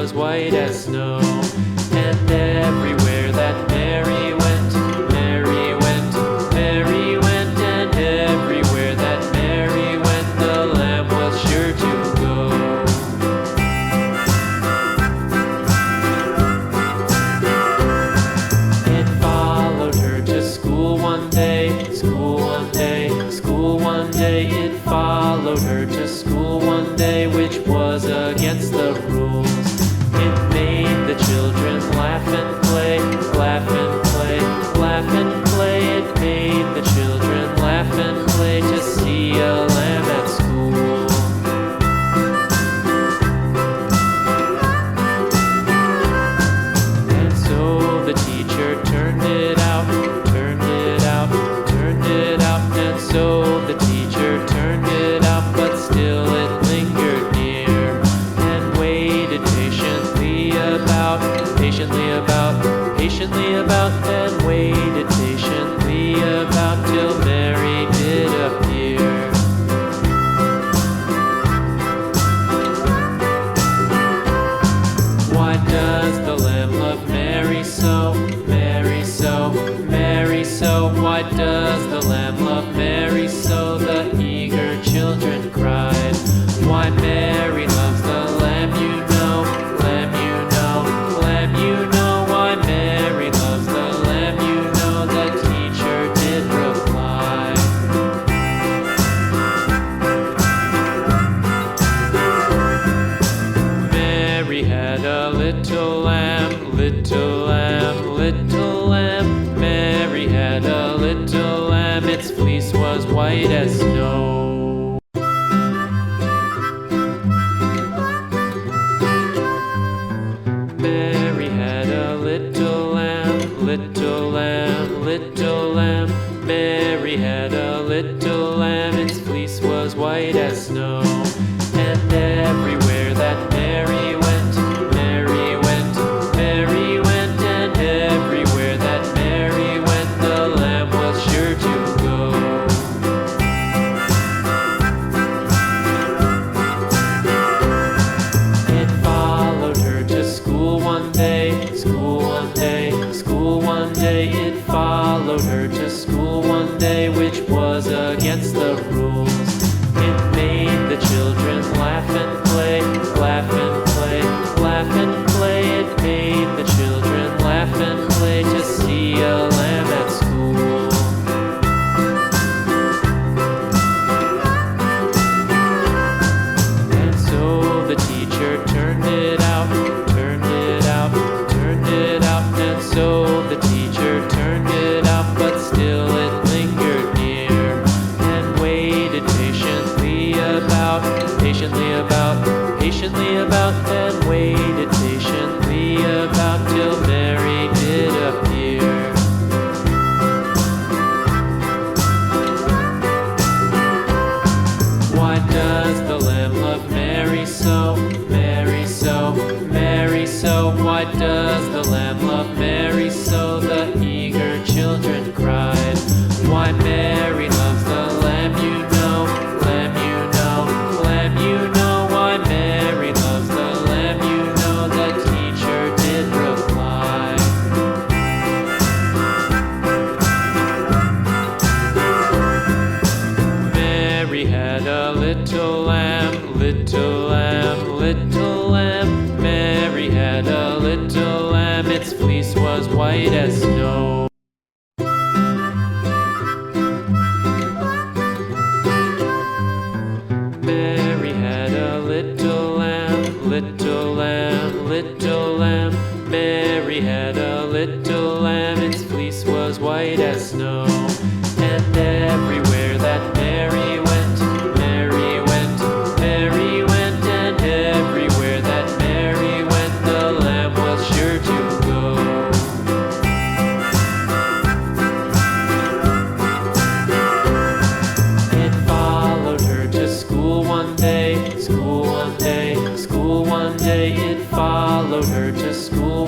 was white as snow. And everywhere that Mary went, Mary went, Mary went, and everywhere that Mary went, the lamb was sure to go. It followed her to school one day, school one day, school one day. It followed her to school one day, which was against the rules. It made the children laugh and play, laugh and play, laugh and play. It made the children laugh and play to see a lamb at school. And so the teacher turned it out, turned it out, turned it out. And so the teacher turned it out, but still it lingered near and waited patiently about, patiently about, patiently about, and waited patiently about till Mary did appear. Why does the lamb love Mary so, Mary so, Mary so? Why does the lamb love Mary so? The eager children cried. Why Mary loves the lamb, you know, lamb, you know, lamb, you know. Why Mary loves the lamb, you know, the teacher did reply. Mary had a little lamb, little lamb, little lamb. Mary had a little lamb, its fleece was white as snow. Mary had a little lamb, little lamb, little lamb. Mary had a little lamb, its fleece was white as snow. And everywhere that Mary went, Mary went, Mary went, and everywhere that Mary went, the lamb was sure to go. It followed her to school one day, school one day, school one day. It followed her to school one day, which was against the rules. It made the children laugh and play, laugh and play, laugh and play. It made the children laugh and play to see a lamb at school. And so the teacher turned it out, turned it out, turned it out. And so the teacher turned it out, but still it lingered near and waited patiently about, patiently about, patiently about, and waited patiently about till Mary did appear. Why does the lamb love Mary so, Mary so, Mary so? Why does the lamb love Mary so? The eager children cried. Why Mary loves the lamb, you know, lamb, you know, lamb, you know. Why Mary loves the lamb, you know, the teacher did reply. Mary had a little lamb, little lamb, little lamb. Mary had a little lamb, its fleece was white as snow. Mary had a little lamb, little lamb, little lamb. Mary had a little lamb, its fleece was white as snow. And everywhere that Mary went, Mary went, Mary went, and everywhere that Mary went, the lamb was sure to go. It followed her to school one day, school one day, school one day. It followed her to school